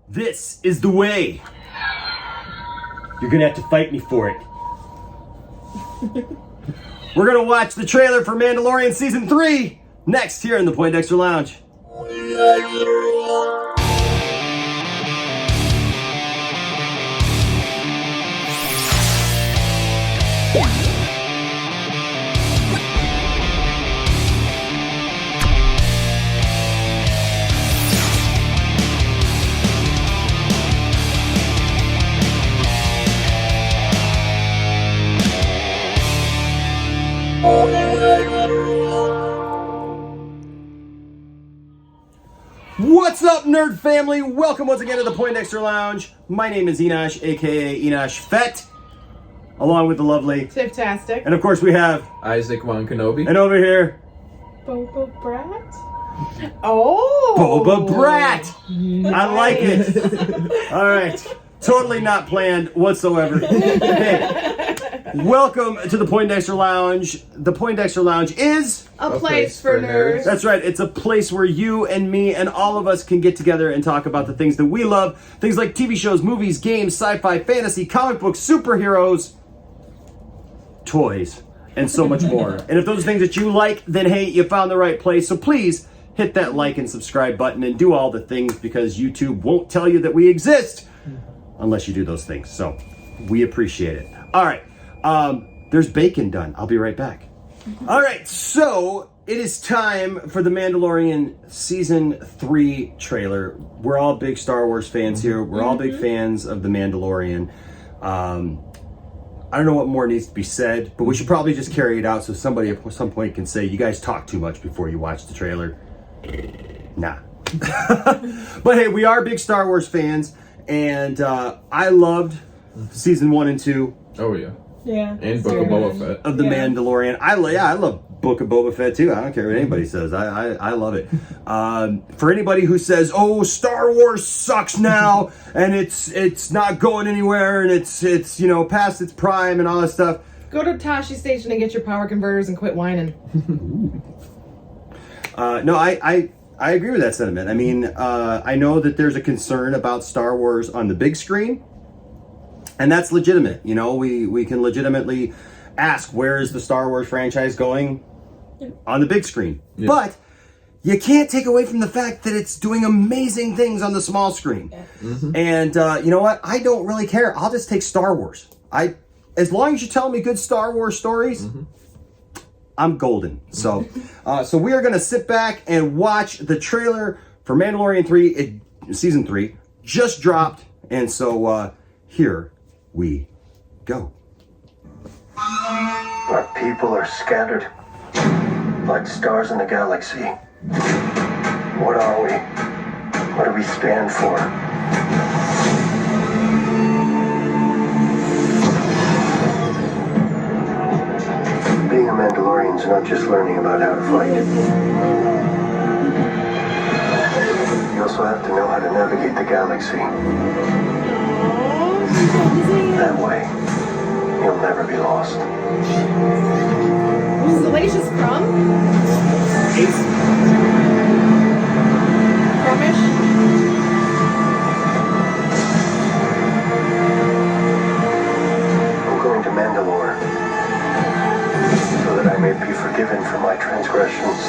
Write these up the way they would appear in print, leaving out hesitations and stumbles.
This is the way. You're gonna have to fight me for it. We're gonna watch the trailer for Mandalorian Season 3 next here in the Poindexter Lounge. What's up, nerd family? Welcome once again to the Poindexter Lounge. My name is Enosh, aka Enosh Fett, along with the lovely Tiftastic. And of course we have Isaac Von Kenobi. And over here, Boba Brat? Oh! Boba Brat! I like it. All right. Totally not planned whatsoever. Hey, welcome to the Poindexter Lounge. The Poindexter Lounge is a place for nerds. That's right. It's a place where you and me and all of us can get together and talk about the things that we love. Things like TV shows, movies, games, sci-fi, fantasy, comic books, superheroes, toys, and so much more. And if those are things that you like, then hey, you found the right place. So please hit that like and subscribe button and do all the things, because YouTube won't tell you that we exist unless you do those things. So we appreciate it. All right. There's bacon done. I'll be right back. All right. So it is time for the Mandalorian Season 3 trailer. We're all big Star Wars fans here. We're all big fans of the Mandalorian. I don't know what more needs to be said, but we should probably just carry it out so somebody at some point can say, you guys talk too much before you watch the trailer. Nah. But hey, we are big Star Wars fans. And I loved Season 1 and 2. Oh, yeah. Yeah. And Book of Boba Fett. Of the Mandalorian. I love Book of Boba Fett too. I don't care what anybody says. I love it. For anybody who says, oh, Star Wars sucks now, and it's not going anywhere, and it's past its prime and all that stuff. Go to Tashi Station and get your power converters and quit whining. No, I agree with that sentiment. I mean, I know that there's a concern about Star Wars on the big screen, and that's legitimate. You know, we can legitimately ask, where is the Star Wars franchise going on the big screen? Yeah. But you can't take away from the fact that it's doing amazing things on the small screen. Yeah. Mm-hmm. And you know what? I don't really care. I'll just take Star Wars. As long as you tell me good Star Wars stories, I'm golden. So so we are going to sit back and watch the trailer for Mandalorian 3, Season 3, just dropped. And so here we go. Our people are scattered like stars in the galaxy. What are we? What do we stand for? Being a Mandalorian is not just learning about how to fight. You also have to know how to navigate the galaxy. That way, you'll never be lost. Who's Delicious from? Frumish? I'm going to Mandalore, so that I may be forgiven for my transgressions.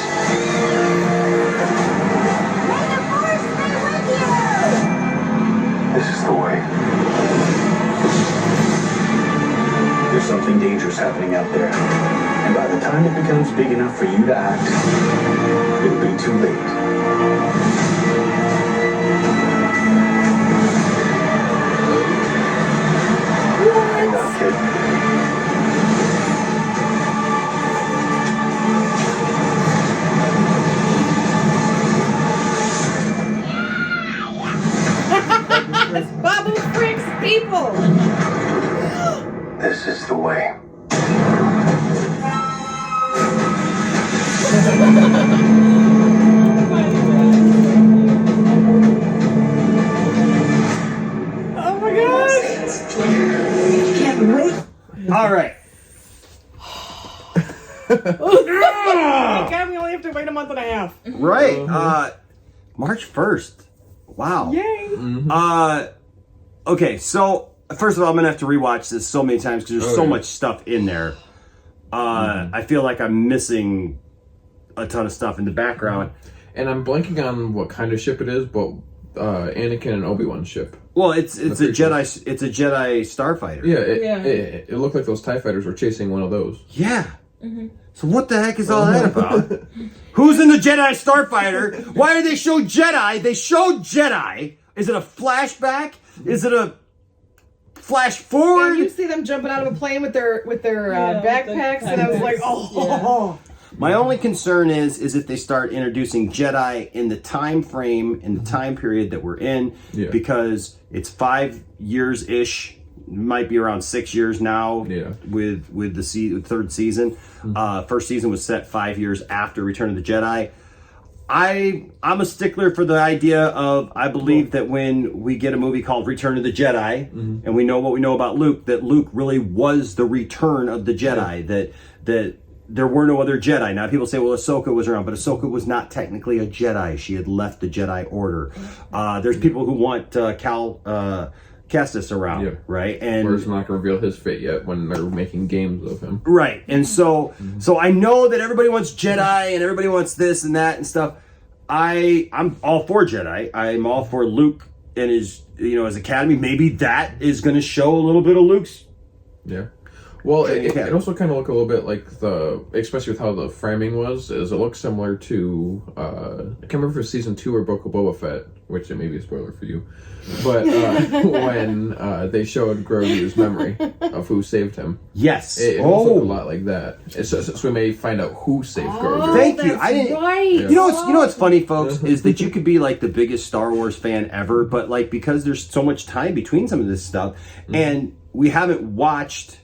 This is the way. There's something dangerous happening out there. And by the time it becomes big enough for you to act, it'll be too late. Hang on, kid. Babu freaks people! This is the way. Oh my god! Can't wait. All right. God, we only have to wait a month and a half. Right. March 1st. Wow. Yay! Okay, so first of all, I'm gonna have to rewatch this so many times because there's so much stuff in there. I feel like I'm missing a ton of stuff in the background. And I'm blanking on what kind of ship it is, but Anakin and Obi-Wan's ship. Well, it's a Jedi. It's a Jedi starfighter. Yeah, it looked like those TIE fighters were chasing one of those. Yeah. So what the heck is all that about? Who's in the Jedi starfighter? Why do they show Jedi? They showed Jedi. Is it a flashback? Is it a flash forward? And you see them jumping out of a plane with their backpacks, and I was like, oh. My only concern is if they start introducing Jedi in the time frame, in the time period that we're in, because it's 5 years ish. Might be around 6 years now. With the third season. First season was set 5 years after Return of the Jedi. I'm a stickler for the idea of, I believe that when we get a movie called Return of the Jedi, and we know what we know about Luke, that Luke really was the return of the Jedi, that there were no other Jedi. Now people say, well, Ahsoka was around, but Ahsoka was not technically a Jedi. She had left the Jedi Order. There's people who want Cal Kestis around, right? And we're not going to reveal his fate yet when they're making games of him. Right. And so I know that everybody wants Jedi and everybody wants this and that and stuff. I'm all for Jedi. I'm all for Luke and his academy. Maybe that is going to show a little bit of Luke's. Yeah. Well, it also kind of looked a little bit like especially with how the framing was, is it looks similar to, I can't remember if it was season 2 or Book of Boba Fett, which it may be a spoiler for you, but when they showed Grogu's memory of who saved him. Yes. It looks a lot like that. So we may find out who saved Grogu. Thank you. I didn't. Right. You know what's funny, folks, is that you could be like the biggest Star Wars fan ever, but like because there's so much time between some of this stuff, and we haven't watched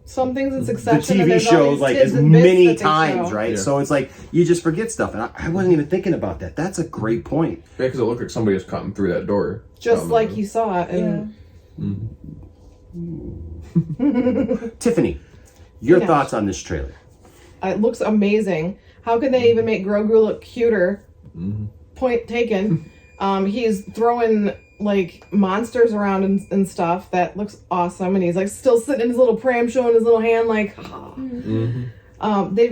some things in the succession. TV and there's all shows these like tidbits as that many they times, show. right? So it's like you just forget stuff, and I wasn't even thinking about that. That's a great point. Yeah, because it looked like somebody was cutting through that door. Just like you saw it. And Tiffany, your thoughts on this trailer? it looks amazing. How can they even make Grogu look cuter? Point taken. He's throwing like monsters around and stuff. That looks awesome. And he's like still sitting in his little pram showing his little hand like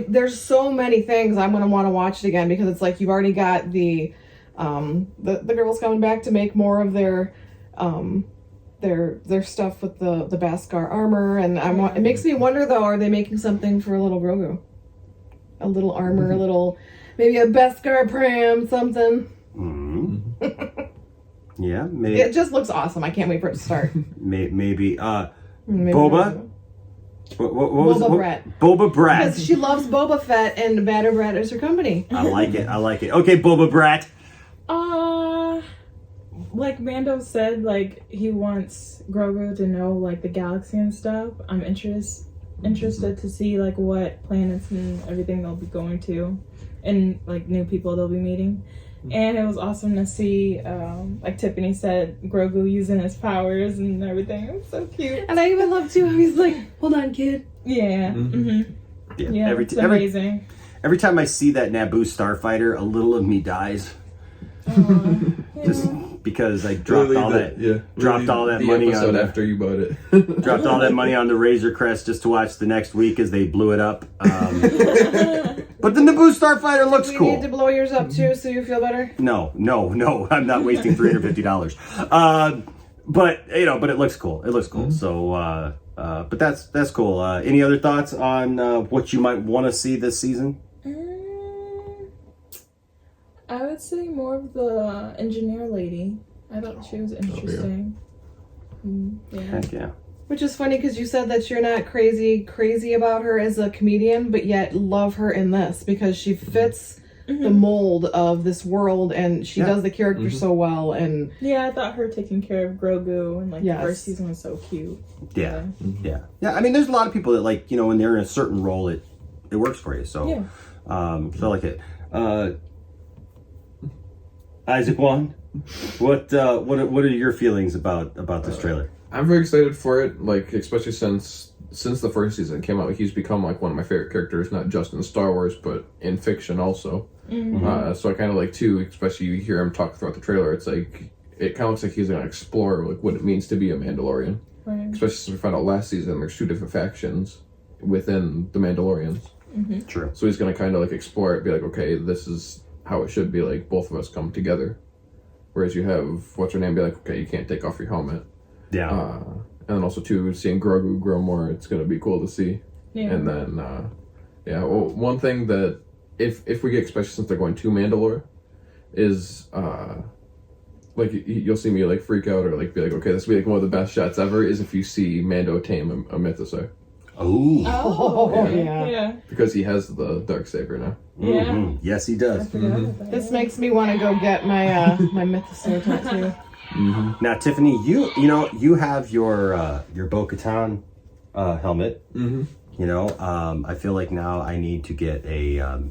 there's so many things I'm gonna want to watch it again, because it's like you've already got the girls coming back to make more of their stuff with the Beskar armor, and it makes me wonder though, are they making something for a little Grogu? A little armor, a little, maybe a Beskar pram, something. Yeah, maybe. It just looks awesome. I can't wait for it to start. Maybe. Maybe Boba? What was Boba it? Brett. Boba Brett. Because she loves Boba Fett and Batter Brett is her company. I like it. Okay, Boba Brett. Like Mando said, like he wants Grogu to know like the galaxy and stuff. I'm interested to see like what planets and everything they'll be going to, and like new people they'll be meeting. And it was awesome to see, like Tiffany said, Grogu using his powers and everything. It was so cute. And I even love too how he's like, "Hold on, kid." Yeah. Yeah. It's amazing. Every time I see that Naboo starfighter, a little of me dies. Just because I dropped all that money on after you bought it. dropped all that money on the Razor Crest just to watch the next week as they blew it up. But the Naboo starfighter looks Do you cool. need to blow yours up too so you feel better? No, I'm not wasting $350. But it looks cool. It looks cool. So, but that's cool. Any other thoughts on what you might want to see this season? I would say more of the engineer lady. I thought she was interesting. Heck yeah. Which is funny because you said that you're not crazy about her as a comedian, but yet love her in this because she fits the mold of this world and she does the character so well. And yeah, I thought her taking care of Grogu and like the first season was so cute. Yeah. I mean, there's a lot of people that like when they're in a certain role, it works for you. So, so I like it. Isaac Wan, what are your feelings about this trailer? I'm very excited for it, like especially since since the first season came out, he's become like one of my favorite characters, not just in Star Wars, but in fiction also. So I kind of like too, especially you hear him talk throughout the trailer. It's like it kind of looks like he's gonna explore like what it means to be a Mandalorian. Right. Especially since we found out last season there's 2 different factions within the Mandalorians. True. So he's gonna kind of like explore it, be like, okay, this is how it should be. Like both of us come together. Whereas you have what's her name be like, okay, you can't take off your helmet. Yeah. And then also too, seeing Grogu grow more, it's gonna be cool to see. Yeah. And then, well, one thing that if we get, especially since they're going to Mandalore, is like you'll see me like freak out or like be like, okay, this will be like one of the best shots ever. Is if you see Mando tame a mythosaur. Oh, yeah. Because he has the Darksaber now. Yeah. Yes, he does. This makes me want to go get my my mythosaur tattoo. Now, Tiffany, you have your Bo-Katan helmet. You know, I feel like now I need to get a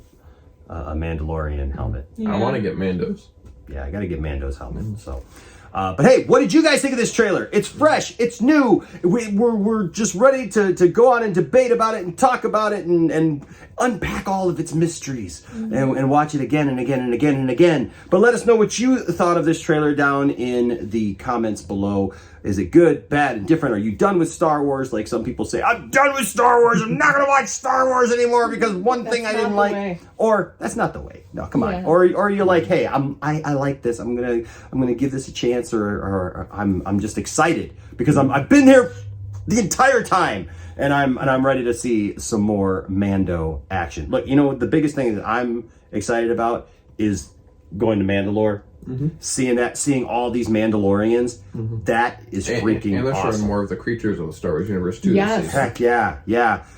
Mandalorian helmet. I want to get Mando's. Yeah, I got to get Mando's helmet. So, but hey, what did you guys think of this trailer? It's fresh, it's new. We're just ready to go on and debate about it and talk about it and unpack all of its mysteries and watch it again and again and again and again. But let us know what you thought of this trailer down in the comments below. Is it good, bad, and different? Are you done with Star Wars? Like some people say, I'm done with Star Wars. I'm not going to watch Star Wars anymore because one thing I didn't like. Way. Or that's not the way. No, come on. Or you're like, hey, I like this. I'm gonna give this a chance. Or I'm just excited because I've been here the entire time and I'm ready to see some more Mando action. Look, the biggest thing that I'm excited about is going to Mandalore. Seeing all these Mandalorians, that is freaking and they're awesome. showing more of the creatures of the Star Wars universe too. Yes. Heck yeah.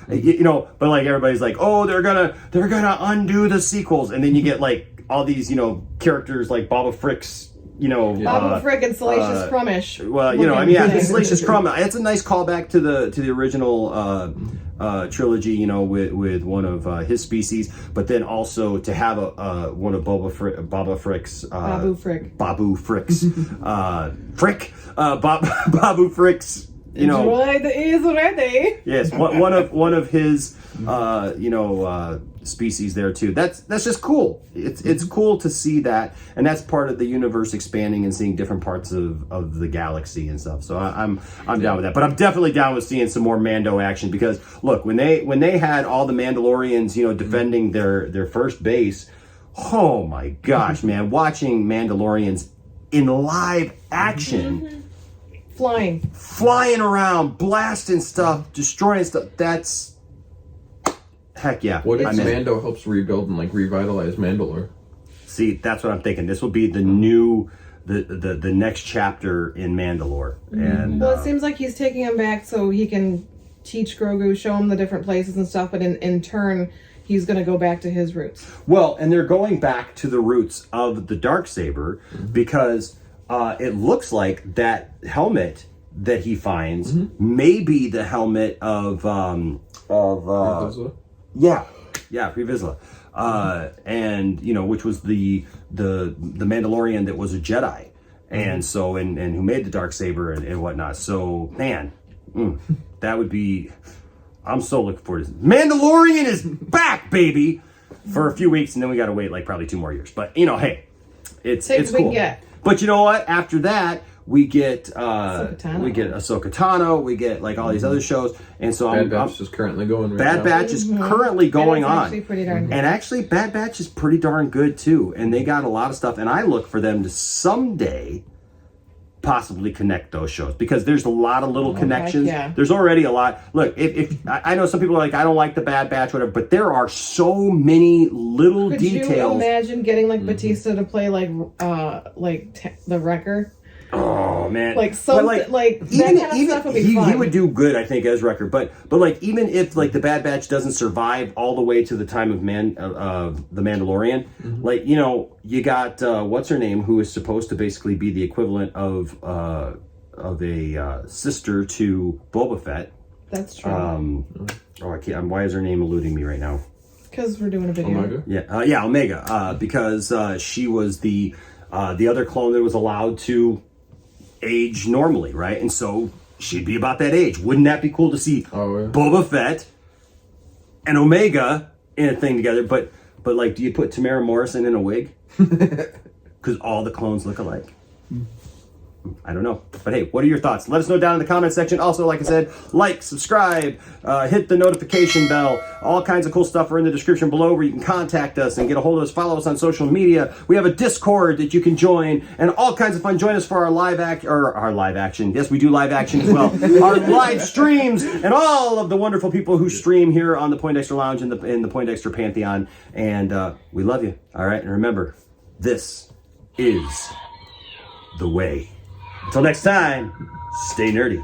But like everybody's like, oh, they're gonna undo the sequels, and then you get like all these characters like Boba Frick's. Boba Frick and Salacious Crumish. Well, Salacious Crumb. It's a nice callback to the original trilogy, with one of his species, but then also to have one of Babu Frick's Babu Frick's Babu Frick's. Droid is ready. Yes, one of his species there too. That's just cool. It's cool to see that, and that's part of the universe expanding and seeing different parts of the galaxy and stuff. So I'm down with that. But I'm definitely down with seeing some more Mando action because look, when they had all the Mandalorians, defending their first base, oh my gosh, man, watching Mandalorians in live action. Flying around, blasting stuff, destroying stuff. That's heck yeah. What if Mando helps rebuild and like revitalize Mandalore? See, that's what I'm thinking. This will be the new the next chapter in Mandalore. And well, it seems like he's taking him back so he can teach Grogu, show him the different places and stuff, but in turn he's going to go back to his roots. Well, and they're going back to the roots of the Darksaber because it looks like that helmet that he finds may be the helmet of Pre-Vizsla? Pre-Vizsla. And which was the Mandalorian that was a Jedi, and so and who made the Darksaber and whatnot. So man, that would be. I'm so looking forward to this. Mandalorian is back, baby, for a few weeks, and then we got to wait like probably 2 more years. But hey, it's cool. But you know what? After that, we get Ahsoka Tano, we get like all these other shows, and so Bad Batch is currently going. Bad Batch is currently going on, actually pretty darn good. And actually, Bad Batch is pretty darn good too, and they got a lot of stuff. And I look for them to someday possibly connect those shows because there's a lot of little connections. Yeah. There's already a lot. Look, if I know some people are like, I don't like the Bad Batch, whatever, but there are so many little details. Could you imagine getting like Batista to play like the Wrecker? Oh man, like something like that kind of stuff would be fun. He would do good, I think, as Wrecker. But like even if like the Bad Batch doesn't survive all the way to the time of the Mandalorian, like you got what's her name, who is supposed to basically be the equivalent of a sister to Boba Fett. That's true. I can't. Why is her name eluding me right now? Because we're doing a video. Omega? Omega. Because she was the other clone that was allowed to age normally, right? And so she'd be about that age. Wouldn't that be cool to see Boba Fett and Omega in a thing together? But like, do you put Tamara Morrison in a wig? Because all the clones look alike. I don't know. But hey, what are your thoughts? Let us know down in the comment section. Also, like I said, like, subscribe, hit the notification bell. All kinds of cool stuff are in the description below where you can contact us and get a hold of us. Follow us on social media. We have a Discord that you can join and all kinds of fun. Join us for our live action. Yes, we do live action as well. Our live streams and all of the wonderful people who stream here on the Poindexter Lounge in the Poindexter Pantheon. And we love you. All right. And remember, this is the way. Until next time, stay nerdy.